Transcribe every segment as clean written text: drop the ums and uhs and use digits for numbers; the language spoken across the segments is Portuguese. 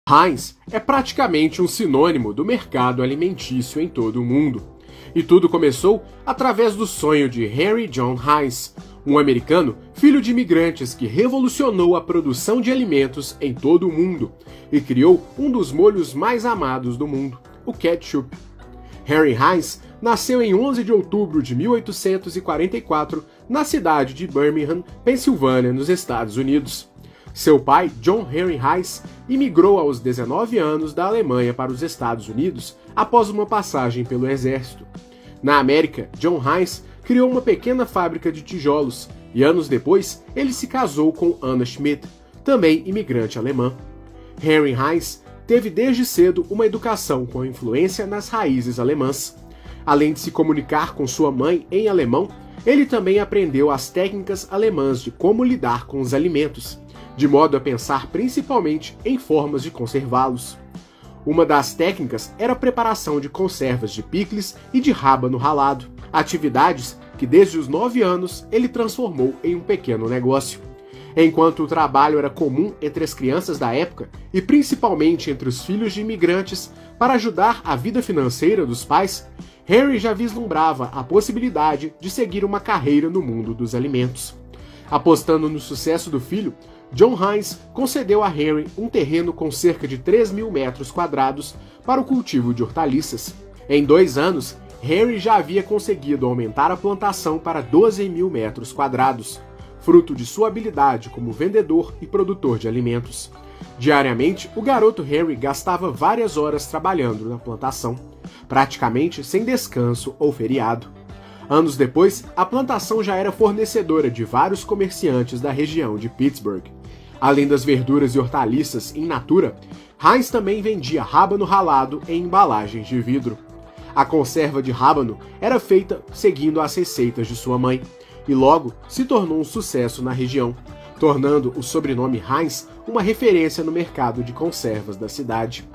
Heinz é praticamente um sinônimo do mercado alimentício em todo o mundo. E tudo começou através do sonho de Henry John Heinz, um americano filho de imigrantes que revolucionou a produção de alimentos em todo o mundo e criou um dos molhos mais amados do mundo, o ketchup. Henry Heinz nasceu em 11 de outubro de 1844 na cidade de Birmingham, Pensilvânia, nos Estados Unidos. Seu pai, John Henry Heinz, imigrou aos 19 anos da Alemanha para os Estados Unidos após uma passagem pelo exército. Na América, John Heinz criou uma pequena fábrica de tijolos e anos depois ele se casou com Anna Schmidt, também imigrante alemã. Henry Heinz teve desde cedo uma educação com influência nas raízes alemãs. Além de se comunicar com sua mãe em alemão, ele também aprendeu as técnicas alemãs de como lidar com os alimentos, de modo a pensar principalmente em formas de conservá-los. Uma das técnicas era a preparação de conservas de picles e de rábano ralado, atividades que desde os 9 anos ele transformou em um pequeno negócio. Enquanto o trabalho era comum entre as crianças da época, e principalmente entre os filhos de imigrantes, para ajudar a vida financeira dos pais, Henry já vislumbrava a possibilidade de seguir uma carreira no mundo dos alimentos. Apostando no sucesso do filho, John Heinz concedeu a Henry um terreno com cerca de 3.000 metros quadrados para o cultivo de hortaliças. Em 2 anos, Henry já havia conseguido aumentar a plantação para 12.000 metros quadrados, fruto de sua habilidade como vendedor e produtor de alimentos. Diariamente, o garoto Henry gastava várias horas trabalhando na plantação, praticamente sem descanso ou feriado. Anos depois, a plantação já era fornecedora de vários comerciantes da região de Pittsburgh. Além das verduras e hortaliças in natura, Heinz também vendia rábano ralado em embalagens de vidro. A conserva de rábano era feita seguindo as receitas de sua mãe, e logo se tornou um sucesso na região, tornando o sobrenome Heinz uma referência no mercado de conservas da cidade.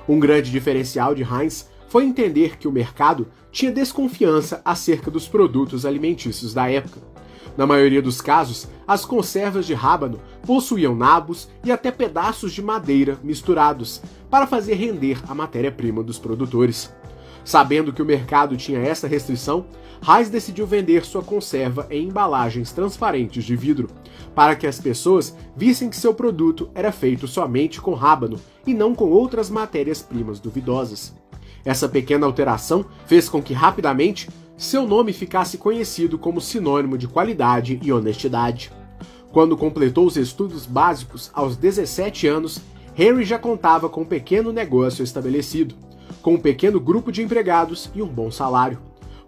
Um grande diferencial de Heinz foi entender que o mercado tinha desconfiança acerca dos produtos alimentícios da época. Na maioria dos casos, as conservas de rábano possuíam nabos e até pedaços de madeira misturados para fazer render a matéria-prima dos produtores. Sabendo que o mercado tinha essa restrição, Heinz decidiu vender sua conserva em embalagens transparentes de vidro, para que as pessoas vissem que seu produto era feito somente com rábano e não com outras matérias-primas duvidosas. Essa pequena alteração fez com que rapidamente seu nome ficasse conhecido como sinônimo de qualidade e honestidade. Quando completou os estudos básicos aos 17 anos, Henry já contava com um pequeno negócio estabelecido, com um pequeno grupo de empregados e um bom salário.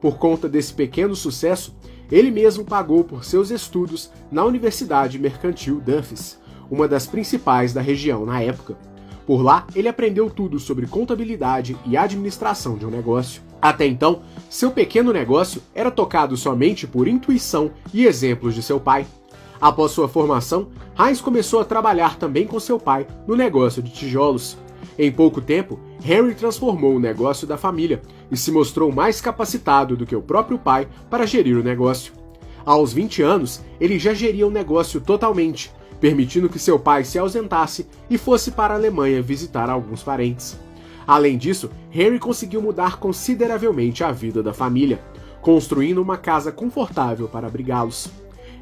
Por conta desse pequeno sucesso, ele mesmo pagou por seus estudos na Universidade Mercantil Dumfries, uma das principais da região na época. Por lá, ele aprendeu tudo sobre contabilidade e administração de um negócio. Até então, seu pequeno negócio era tocado somente por intuição e exemplos de seu pai. Após sua formação, Heinz começou a trabalhar também com seu pai no negócio de tijolos. Em pouco tempo, Henry transformou o negócio da família e se mostrou mais capacitado do que o próprio pai para gerir o negócio. Aos 20 anos, ele já geria o negócio totalmente, permitindo que seu pai se ausentasse e fosse para a Alemanha visitar alguns parentes. Além disso, Henry conseguiu mudar consideravelmente a vida da família, construindo uma casa confortável para abrigá-los.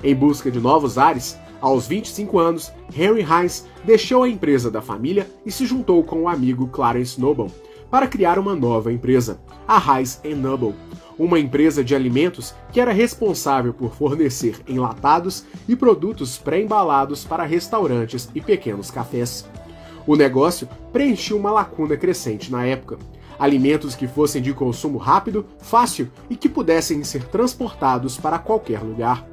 Em busca de novos ares, aos 25 anos, Henry Heinz deixou a empresa da família e se juntou com o amigo Clarence Noble para criar uma nova empresa, a Heinz & Noble, uma empresa de alimentos que era responsável por fornecer enlatados e produtos pré-embalados para restaurantes e pequenos cafés. O negócio preenchia uma lacuna crescente na época: alimentos que fossem de consumo rápido, fácil e que pudessem ser transportados para qualquer lugar.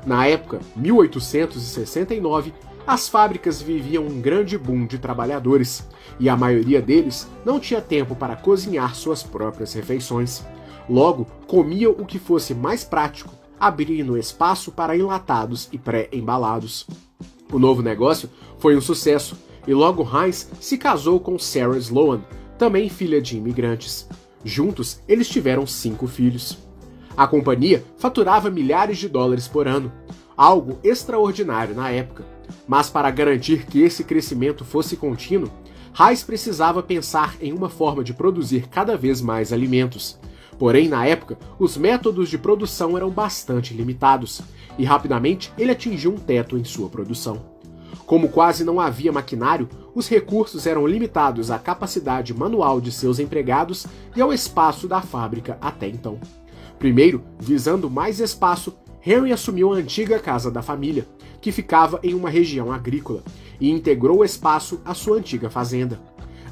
Na época, 1869, as fábricas viviam um grande boom de trabalhadores, e a maioria deles não tinha tempo para cozinhar suas próprias refeições. Logo, comiam o que fosse mais prático, abrindo espaço para enlatados e pré-embalados. O novo negócio foi um sucesso, e logo Heinz se casou com Sarah Sloan, também filha de imigrantes. Juntos, eles tiveram 5 filhos. A companhia faturava milhares de dólares por ano, algo extraordinário na época. Mas para garantir que esse crescimento fosse contínuo, Heinz precisava pensar em uma forma de produzir cada vez mais alimentos. Porém, na época, os métodos de produção eram bastante limitados, e rapidamente ele atingiu um teto em sua produção. Como quase não havia maquinário, os recursos eram limitados à capacidade manual de seus empregados e ao espaço da fábrica até então. Primeiro, visando mais espaço, Henry assumiu a antiga casa da família, que ficava em uma região agrícola, e integrou o espaço à sua antiga fazenda.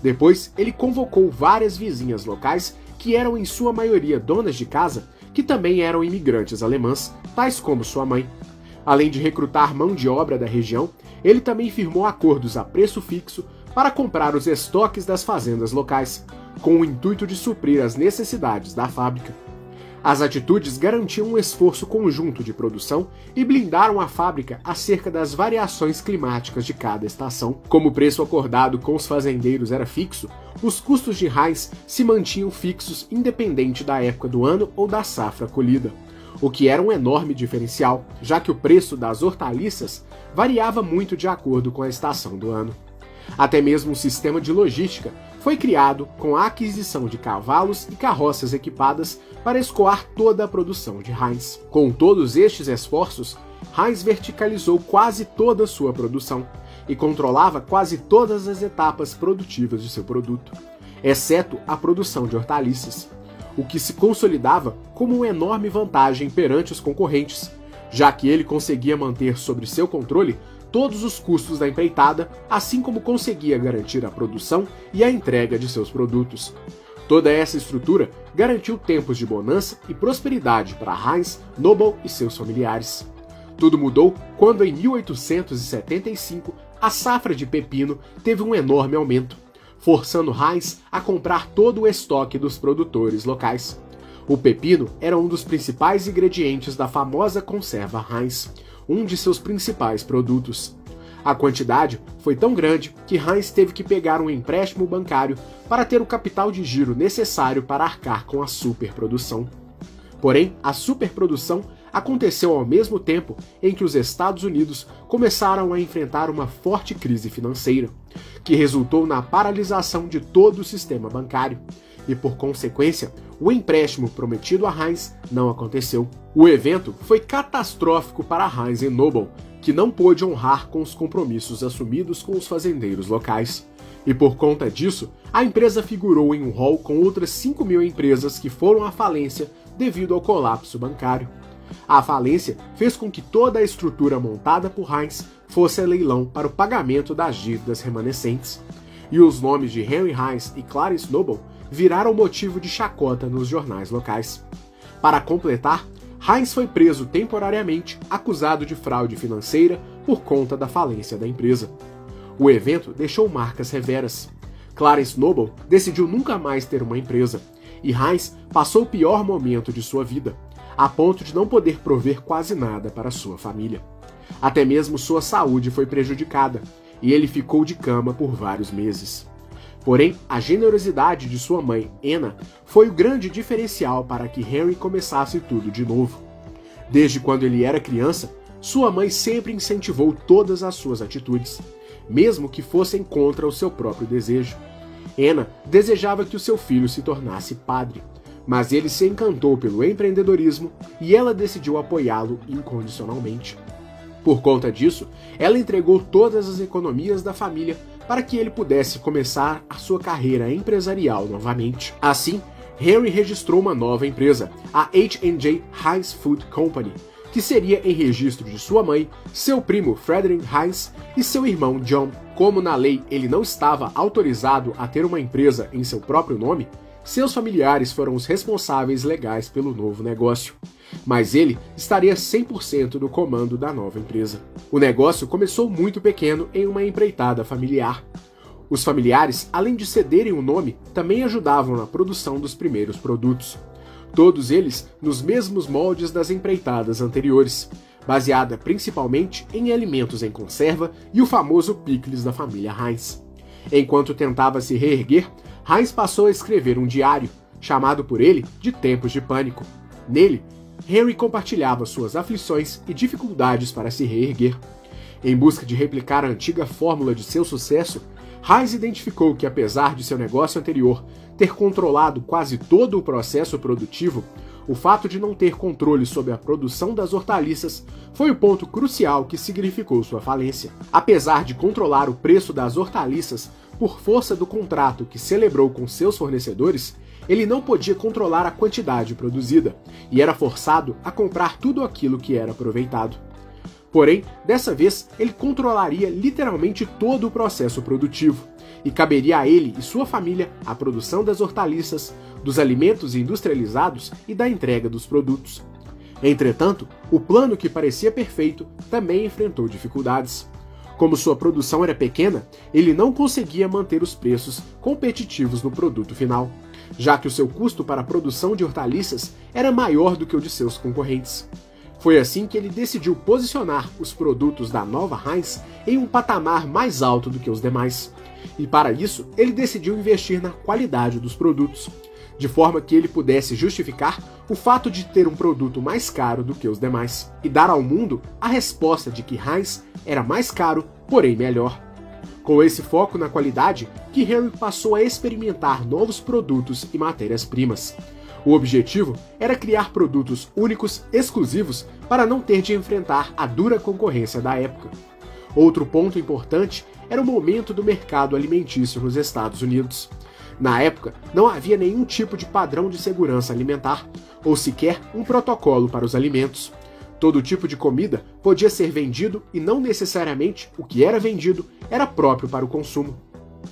Depois, ele convocou várias vizinhas locais que eram em sua maioria donas de casa, que também eram imigrantes alemãs, tais como sua mãe. Além de recrutar mão de obra da região, ele também firmou acordos a preço fixo para comprar os estoques das fazendas locais, com o intuito de suprir as necessidades da fábrica. As atitudes garantiam um esforço conjunto de produção e blindaram a fábrica acerca das variações climáticas de cada estação. Como o preço acordado com os fazendeiros era fixo, os custos de Heinz se mantinham fixos independente da época do ano ou da safra colhida, o que era um enorme diferencial, já que o preço das hortaliças variava muito de acordo com a estação do ano. Até mesmo um sistema de logística foi criado com a aquisição de cavalos e carroças equipadas para escoar toda a produção de Heinz. Com todos estes esforços, Heinz verticalizou quase toda a sua produção e controlava quase todas as etapas produtivas de seu produto, exceto a produção de hortaliças, o que se consolidava como uma enorme vantagem perante os concorrentes, já que ele conseguia manter sob seu controle todos os custos da empreitada, assim como conseguia garantir a produção e a entrega de seus produtos. Toda essa estrutura garantiu tempos de bonança e prosperidade para Heinz, Noble e seus familiares. Tudo mudou quando, em 1875, a safra de pepino teve um enorme aumento, forçando Heinz a comprar todo o estoque dos produtores locais. O pepino era um dos principais ingredientes da famosa conserva Heinz, um de seus principais produtos. A quantidade foi tão grande que Heinz teve que pegar um empréstimo bancário para ter o capital de giro necessário para arcar com a superprodução. Porém, a superprodução aconteceu ao mesmo tempo em que os Estados Unidos começaram a enfrentar uma forte crise financeira, que resultou na paralisação de todo o sistema bancário, e por consequência, o empréstimo prometido a Heinz não aconteceu. O evento foi catastrófico para Heinz e Noble, que não pôde honrar com os compromissos assumidos com os fazendeiros locais. E por conta disso, a empresa figurou em um rol com outras 5.000 empresas que foram à falência devido ao colapso bancário. A falência fez com que toda a estrutura montada por Heinz fosse a leilão para o pagamento das dívidas remanescentes. E os nomes de Henry Heinz e Clarence Noble viraram motivo de chacota nos jornais locais. Para completar, Heinz foi preso temporariamente, acusado de fraude financeira por conta da falência da empresa. O evento deixou marcas severas. Clarence Noble decidiu nunca mais ter uma empresa, e Heinz passou o pior momento de sua vida, a ponto de não poder prover quase nada para sua família. Até mesmo sua saúde foi prejudicada, e ele ficou de cama por vários meses. Porém, a generosidade de sua mãe, Anna, foi o grande diferencial para que Henry começasse tudo de novo. Desde quando ele era criança, sua mãe sempre incentivou todas as suas atitudes, mesmo que fossem contra o seu próprio desejo. Anna desejava que o seu filho se tornasse padre, mas ele se encantou pelo empreendedorismo e ela decidiu apoiá-lo incondicionalmente. Por conta disso, ela entregou todas as economias da família para que ele pudesse começar a sua carreira empresarial novamente. Assim, Henry registrou uma nova empresa, a H&J Heinz Food Company, que seria em registro de sua mãe, seu primo Frederick Heinz e seu irmão John. Como na lei ele não estava autorizado a ter uma empresa em seu próprio nome, seus familiares foram os responsáveis legais pelo novo negócio, mas ele estaria 100% no comando da nova empresa. O negócio começou muito pequeno em uma empreitada familiar. Os familiares, além de cederem o nome, também ajudavam na produção dos primeiros produtos. Todos eles nos mesmos moldes das empreitadas anteriores, baseada principalmente em alimentos em conserva e o famoso picles da família Heinz. Enquanto tentava se reerguer, Heinz passou a escrever um diário, chamado por ele de Tempos de Pânico. Nele, Henry compartilhava suas aflições e dificuldades para se reerguer. Em busca de replicar a antiga fórmula de seu sucesso, Heinz identificou que, apesar de seu negócio anterior ter controlado quase todo o processo produtivo, o fato de não ter controle sobre a produção das hortaliças foi o ponto crucial que significou sua falência. Apesar de controlar o preço das hortaliças por força do contrato que celebrou com seus fornecedores, ele não podia controlar a quantidade produzida e era forçado a comprar tudo aquilo que era aproveitado. Porém, dessa vez, ele controlaria literalmente todo o processo produtivo, e caberia a ele e sua família a produção das hortaliças, dos alimentos industrializados e da entrega dos produtos. Entretanto, o plano que parecia perfeito também enfrentou dificuldades. Como sua produção era pequena, ele não conseguia manter os preços competitivos no produto final, já que o seu custo para a produção de hortaliças era maior do que o de seus concorrentes. Foi assim que ele decidiu posicionar os produtos da nova Heinz em um patamar mais alto do que os demais. E para isso, ele decidiu investir na qualidade dos produtos, de forma que ele pudesse justificar o fato de ter um produto mais caro do que os demais, e dar ao mundo a resposta de que Heinz era mais caro, porém melhor. Com esse foco na qualidade, que Henry passou a experimentar novos produtos e matérias-primas. O objetivo era criar produtos únicos, exclusivos, para não ter de enfrentar a dura concorrência da época. Outro ponto importante era o momento do mercado alimentício nos Estados Unidos. Na época, não havia nenhum tipo de padrão de segurança alimentar, ou sequer um protocolo para os alimentos. Todo tipo de comida podia ser vendido e não necessariamente o que era vendido era próprio para o consumo.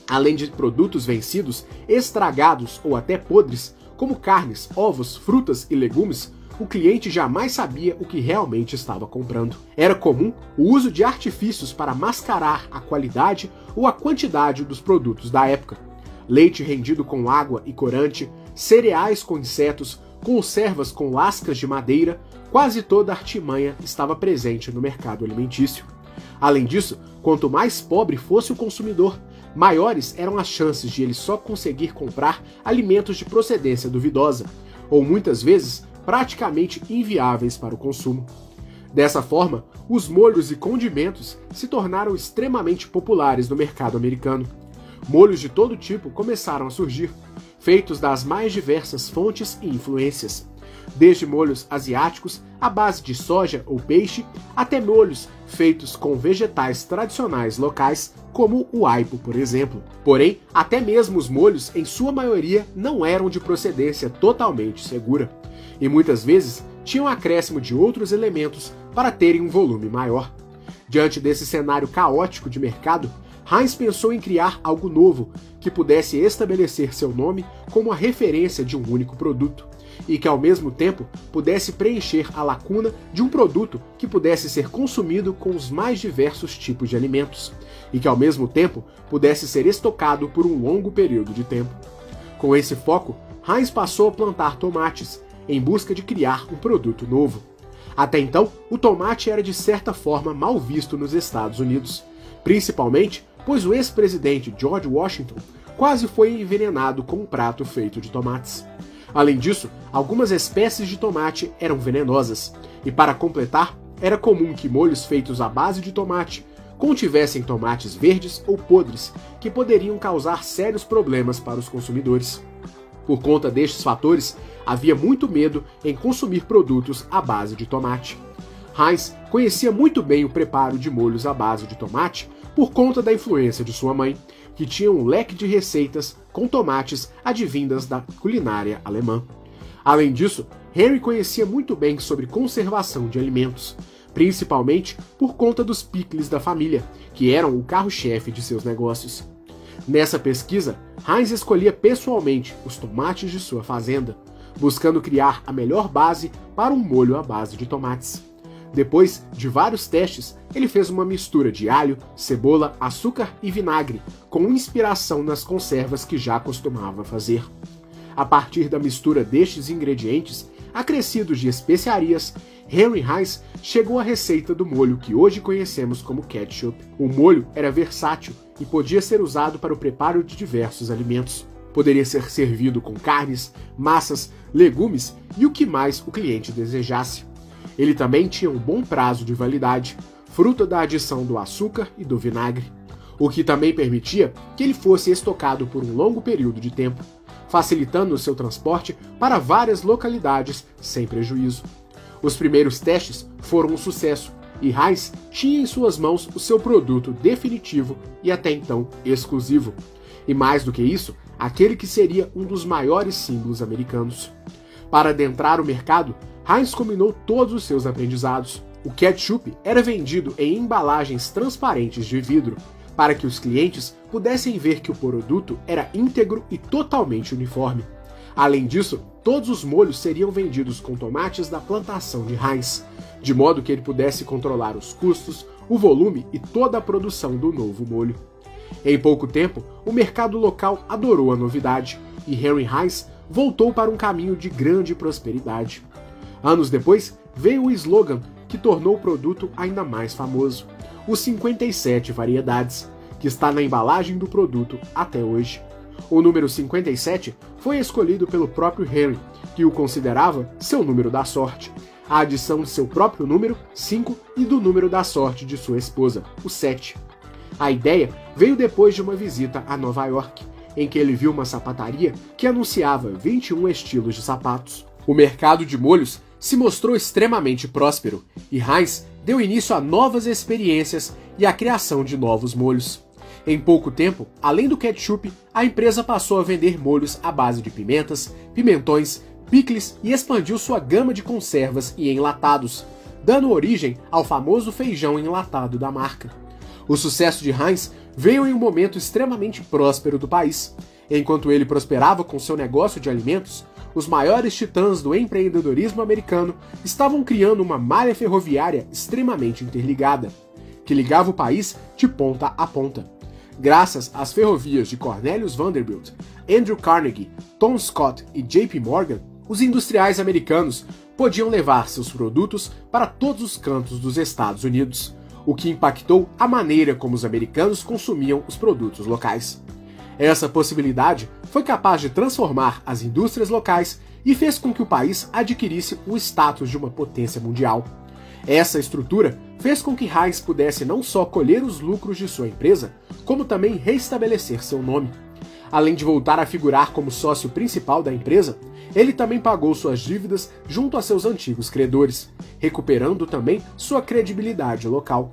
Além de produtos vencidos, estragados ou até podres, como carnes, ovos, frutas e legumes, o cliente jamais sabia o que realmente estava comprando. Era comum o uso de artifícios para mascarar a qualidade ou a quantidade dos produtos da época. Leite rendido com água e corante, cereais com insetos, conservas com lascas de madeira, quase toda a artimanha estava presente no mercado alimentício. Além disso, quanto mais pobre fosse o consumidor, maiores eram as chances de ele só conseguir comprar alimentos de procedência duvidosa, ou muitas vezes praticamente inviáveis para o consumo. Dessa forma, os molhos e condimentos se tornaram extremamente populares no mercado americano. Molhos de todo tipo começaram a surgir, feitos das mais diversas fontes e influências, desde molhos asiáticos à base de soja ou peixe, até molhos feitos com vegetais tradicionais locais, como o aipo, por exemplo. Porém, até mesmo os molhos, em sua maioria, não eram de procedência totalmente segura, e muitas vezes tinham acréscimo de outros elementos para terem um volume maior. Diante desse cenário caótico de mercado, Heinz pensou em criar algo novo que pudesse estabelecer seu nome como a referência de um único produto e que, ao mesmo tempo, pudesse preencher a lacuna de um produto que pudesse ser consumido com os mais diversos tipos de alimentos e que, ao mesmo tempo, pudesse ser estocado por um longo período de tempo. Com esse foco, Heinz passou a plantar tomates em busca de criar um produto novo. Até então, o tomate era de certa forma mal visto nos Estados Unidos, principalmente pois o ex-presidente George Washington quase foi envenenado com um prato feito de tomates. Além disso, algumas espécies de tomate eram venenosas, e para completar, era comum que molhos feitos à base de tomate contivessem tomates verdes ou podres, que poderiam causar sérios problemas para os consumidores. Por conta destes fatores, havia muito medo em consumir produtos à base de tomate. Heinz conhecia muito bem o preparo de molhos à base de tomate por conta da influência de sua mãe, que tinha um leque de receitas com tomates advindas da culinária alemã. Além disso, Henry conhecia muito bem sobre conservação de alimentos, principalmente por conta dos picles da família, que eram o carro-chefe de seus negócios. Nessa pesquisa, Heinz escolhia pessoalmente os tomates de sua fazenda, buscando criar a melhor base para um molho à base de tomates. Depois de vários testes, ele fez uma mistura de alho, cebola, açúcar e vinagre, com inspiração nas conservas que já costumava fazer. A partir da mistura destes ingredientes, acrescidos de especiarias, Henry Heinz chegou à receita do molho que hoje conhecemos como ketchup. O molho era versátil e podia ser usado para o preparo de diversos alimentos. Poderia ser servido com carnes, massas, legumes e o que mais o cliente desejasse. Ele também tinha um bom prazo de validade, fruto da adição do açúcar e do vinagre. o que também permitia que ele fosse estocado por um longo período de tempo, facilitando o seu transporte para várias localidades sem prejuízo. Os primeiros testes foram um sucesso, e Heinz tinha em suas mãos o seu produto definitivo e até então exclusivo. E mais do que isso, aquele que seria um dos maiores símbolos americanos. Para adentrar o mercado, Heinz combinou todos os seus aprendizados. O ketchup era vendido em embalagens transparentes de vidro, para que os clientes pudessem ver que o produto era íntegro e totalmente uniforme. Além disso, todos os molhos seriam vendidos com tomates da plantação de Heinz, de modo que ele pudesse controlar os custos, o volume e toda a produção do novo molho. Em pouco tempo, o mercado local adorou a novidade, e Henry Heinz voltou para um caminho de grande prosperidade. Anos depois, veio o slogan que tornou o produto ainda mais famoso, os 57 variedades, que está na embalagem do produto até hoje. O número 57 foi escolhido pelo próprio Henry, que o considerava seu número da sorte, a adição de seu próprio número, 5, e do número da sorte de sua esposa, o 7. A ideia veio depois de uma visita a Nova York, em que ele viu uma sapataria que anunciava 21 estilos de sapatos. O mercado de molhos se mostrou extremamente próspero, e Heinz deu início a novas experiências e a criação de novos molhos. Em pouco tempo, além do ketchup, a empresa passou a vender molhos à base de pimentas, pimentões, picles e expandiu sua gama de conservas e enlatados, dando origem ao famoso feijão enlatado da marca. O sucesso de Heinz veio em um momento extremamente próspero do país. Enquanto ele prosperava com seu negócio de alimentos, os maiores titãs do empreendedorismo americano estavam criando uma malha ferroviária extremamente interligada, que ligava o país de ponta a ponta. Graças às ferrovias de Cornelius Vanderbilt, Andrew Carnegie, Tom Scott e JP Morgan, os industriais americanos podiam levar seus produtos para todos os cantos dos Estados Unidos, o que impactou a maneira como os americanos consumiam os produtos locais. Essa possibilidade foi capaz de transformar as indústrias locais e fez com que o país adquirisse o status de uma potência mundial. Essa estrutura fez com que Heinz pudesse não só colher os lucros de sua empresa, como também restabelecer seu nome. Além de voltar a figurar como sócio principal da empresa, ele também pagou suas dívidas junto a seus antigos credores, recuperando também sua credibilidade local.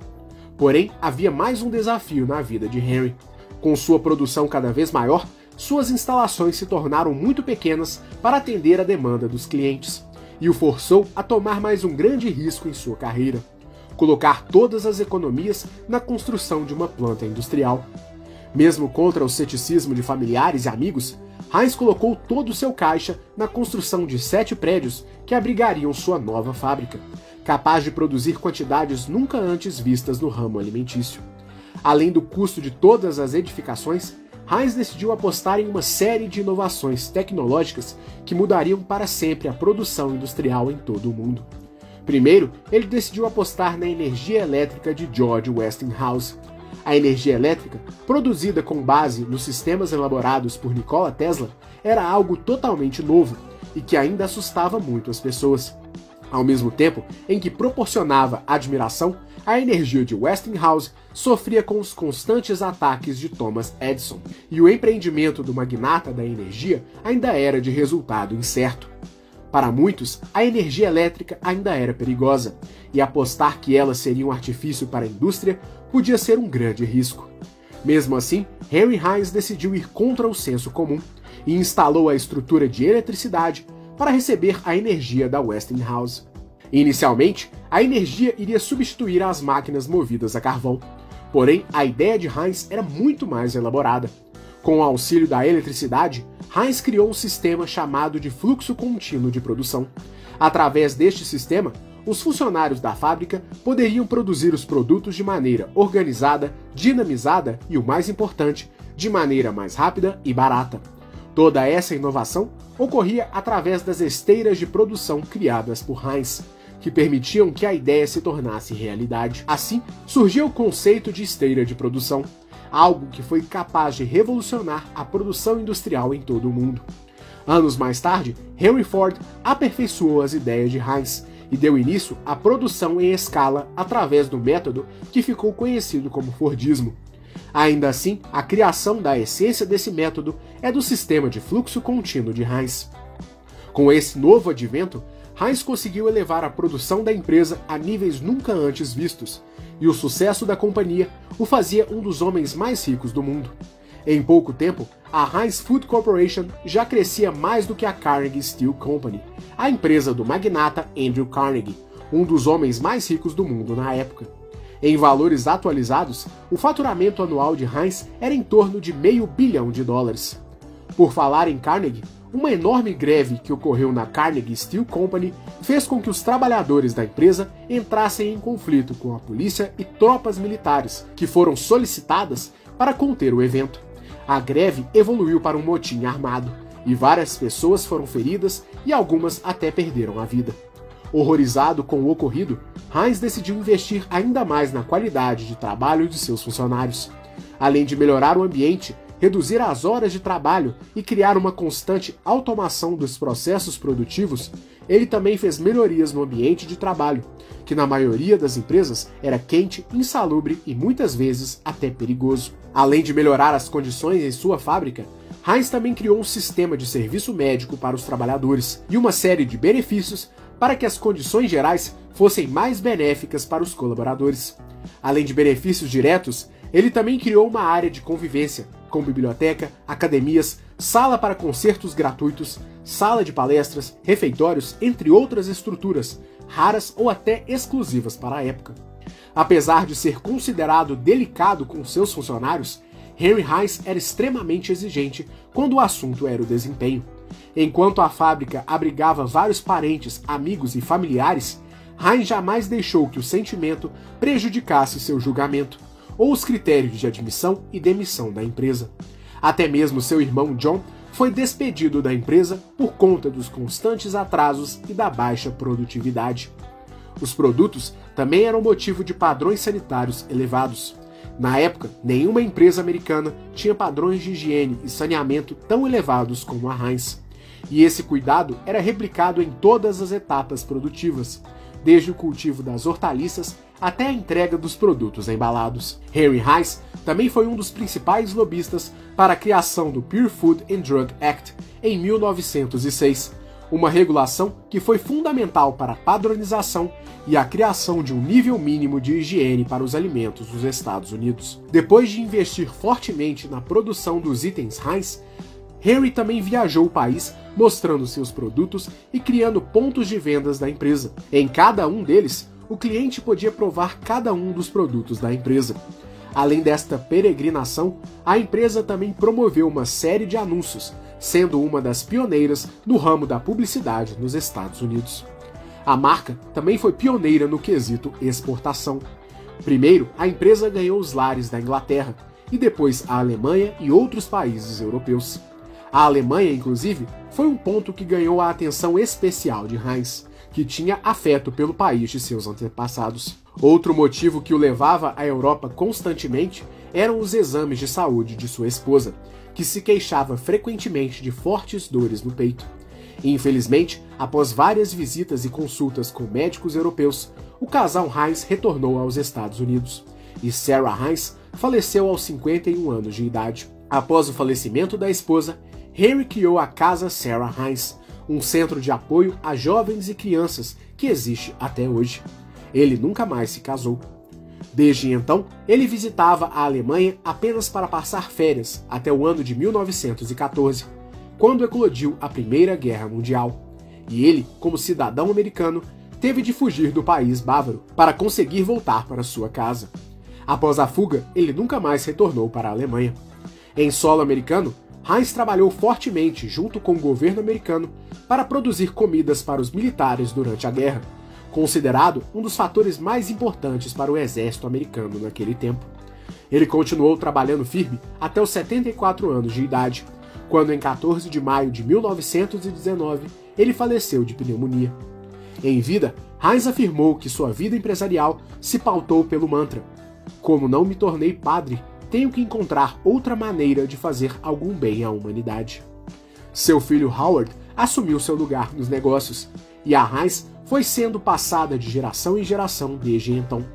Porém, havia mais um desafio na vida de Henry. Com sua produção cada vez maior, suas instalações se tornaram muito pequenas para atender a demanda dos clientes, e o forçou a tomar mais um grande risco em sua carreira: colocar todas as economias na construção de uma planta industrial. Mesmo contra o ceticismo de familiares e amigos, Heinz colocou todo o seu caixa na construção de 7 prédios que abrigariam sua nova fábrica, capaz de produzir quantidades nunca antes vistas no ramo alimentício. Além do custo de todas as edificações, Heinz decidiu apostar em uma série de inovações tecnológicas que mudariam para sempre a produção industrial em todo o mundo. Primeiro, ele decidiu apostar na energia elétrica de George Westinghouse. A energia elétrica, produzida com base nos sistemas elaborados por Nikola Tesla, era algo totalmente novo e que ainda assustava muito as pessoas. Ao mesmo tempo em que proporcionava admiração, a energia de Westinghouse sofria com os constantes ataques de Thomas Edison, e o empreendimento do magnata da energia ainda era de resultado incerto. Para muitos, a energia elétrica ainda era perigosa, e apostar que ela seria um artifício para a indústria podia ser um grande risco. Mesmo assim, Henry Heinz decidiu ir contra o senso comum e instalou a estrutura de eletricidade para receber a energia da Westinghouse. Inicialmente, a energia iria substituir as máquinas movidas a carvão. Porém, a ideia de Heinz era muito mais elaborada. Com o auxílio da eletricidade, Heinz criou um sistema chamado de fluxo contínuo de produção. Através deste sistema, os funcionários da fábrica poderiam produzir os produtos de maneira organizada, dinamizada e, o mais importante, de maneira mais rápida e barata. Toda essa inovação ocorria através das esteiras de produção criadas por Heinz, que permitiam que a ideia se tornasse realidade. Assim, surgiu o conceito de esteira de produção, algo que foi capaz de revolucionar a produção industrial em todo o mundo. Anos mais tarde, Henry Ford aperfeiçoou as ideias de Heinz e deu início à produção em escala através do método que ficou conhecido como Fordismo. Ainda assim, a criação da essência desse método é do sistema de fluxo contínuo de Heinz. Com esse novo advento, Heinz conseguiu elevar a produção da empresa a níveis nunca antes vistos, e o sucesso da companhia o fazia um dos homens mais ricos do mundo. Em pouco tempo, a Heinz Food Corporation já crescia mais do que a Carnegie Steel Company, a empresa do magnata Andrew Carnegie, um dos homens mais ricos do mundo na época. Em valores atualizados, o faturamento anual de Heinz era em torno de $500 bilhão. Por falar em Carnegie, uma enorme greve que ocorreu na Carnegie Steel Company fez com que os trabalhadores da empresa entrassem em conflito com a polícia e tropas militares, que foram solicitadas para conter o evento. A greve evoluiu para um motim armado, e várias pessoas foram feridas e algumas até perderam a vida. Horrorizado com o ocorrido, Heinz decidiu investir ainda mais na qualidade de trabalho de seus funcionários. Além de melhorar o ambiente, reduzir as horas de trabalho e criar uma constante automação dos processos produtivos, ele também fez melhorias no ambiente de trabalho, que na maioria das empresas era quente, insalubre e muitas vezes até perigoso. Além de melhorar as condições em sua fábrica, Heinz também criou um sistema de serviço médico para os trabalhadores e uma série de benefícios para que as condições gerais fossem mais benéficas para os colaboradores. Além de benefícios diretos, ele também criou uma área de convivência, com biblioteca, academias, sala para concertos gratuitos, sala de palestras, refeitórios, entre outras estruturas, raras ou até exclusivas para a época. Apesar de ser considerado delicado com seus funcionários, Henry Heinz era extremamente exigente quando o assunto era o desempenho. Enquanto a fábrica abrigava vários parentes, amigos e familiares, Heinz jamais deixou que o sentimento prejudicasse seu julgamento ou os critérios de admissão e demissão da empresa. Até mesmo seu irmão John foi despedido da empresa por conta dos constantes atrasos e da baixa produtividade. Os produtos também eram motivo de padrões sanitários elevados. Na época, nenhuma empresa americana tinha padrões de higiene e saneamento tão elevados como a Heinz. E esse cuidado era replicado em todas as etapas produtivas, desde o cultivo das hortaliças até a entrega dos produtos embalados. Henry Heinz também foi um dos principais lobistas para a criação do Pure Food and Drug Act em 1906, uma regulação que foi fundamental para a padronização e a criação de um nível mínimo de higiene para os alimentos dos Estados Unidos. Depois de investir fortemente na produção dos itens Heinz, Henry também viajou o país mostrando seus produtos e criando pontos de vendas da empresa. Em cada um deles, o cliente podia provar cada um dos produtos da empresa. Além desta peregrinação, a empresa também promoveu uma série de anúncios, sendo uma das pioneiras no ramo da publicidade nos Estados Unidos. A marca também foi pioneira no quesito exportação. Primeiro, a empresa ganhou os lares da Inglaterra, e depois a Alemanha e outros países europeus. A Alemanha, inclusive, foi um ponto que ganhou a atenção especial de Heinz, que tinha afeto pelo país de seus antepassados. Outro motivo que o levava à Europa constantemente eram os exames de saúde de sua esposa, que se queixava frequentemente de fortes dores no peito. E, infelizmente, após várias visitas e consultas com médicos europeus, o casal Heinz retornou aos Estados Unidos, e Sarah Heinz faleceu aos 51 anos de idade. Após o falecimento da esposa, Henry criou a Casa Sarah Heinz, um centro de apoio a jovens e crianças que existe até hoje. Ele nunca mais se casou. Desde então, ele visitava a Alemanha apenas para passar férias até o ano de 1914, quando eclodiu a Primeira Guerra Mundial. E ele, como cidadão americano, teve de fugir do país bávaro para conseguir voltar para sua casa. Após a fuga, ele nunca mais retornou para a Alemanha. Em solo americano, Heinz trabalhou fortemente junto com o governo americano para produzir comidas para os militares durante a guerra, considerado um dos fatores mais importantes para o exército americano naquele tempo. Ele continuou trabalhando firme até os 74 anos de idade, quando em 14 de maio de 1919 ele faleceu de pneumonia. Em vida, Heinz afirmou que sua vida empresarial se pautou pelo mantra: "Como não me tornei padre, tenho que encontrar outra maneira de fazer algum bem à humanidade." Seu filho Howard assumiu seu lugar nos negócios, e a Heinz foi sendo passada de geração em geração desde então,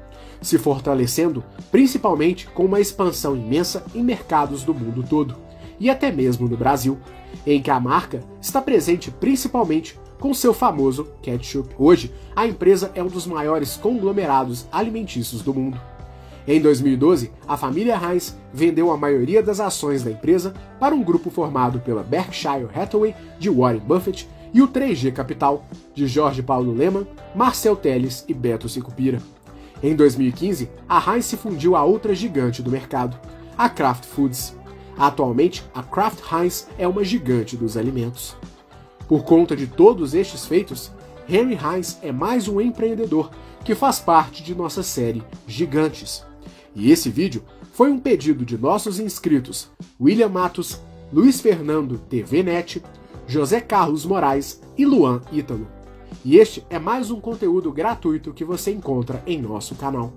se fortalecendo principalmente com uma expansão imensa em mercados do mundo todo, e até mesmo no Brasil, em que a marca está presente principalmente com seu famoso ketchup. Hoje, a empresa é um dos maiores conglomerados alimentícios do mundo. Em 2012, a família Heinz vendeu a maioria das ações da empresa para um grupo formado pela Berkshire Hathaway, de Warren Buffett, e o 3G Capital, de Jorge Paulo Lemann, Marcel Telles e Beto Sicupira. Em 2015, a Heinz se fundiu a outra gigante do mercado, a Kraft Foods. Atualmente, a Kraft Heinz é uma gigante dos alimentos. Por conta de todos estes feitos, Henry Heinz é mais um empreendedor que faz parte de nossa série Gigantes. E esse vídeo foi um pedido de nossos inscritos William Matos, Luiz Fernando TVNet, José Carlos Moraes e Luan Ítalo. E este é mais um conteúdo gratuito que você encontra em nosso canal.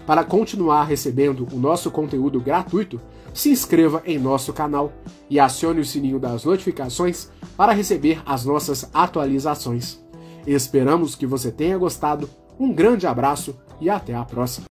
Para continuar recebendo o nosso conteúdo gratuito, se inscreva em nosso canal e acione o sininho das notificações para receber as nossas atualizações. Esperamos que você tenha gostado, um grande abraço e até a próxima!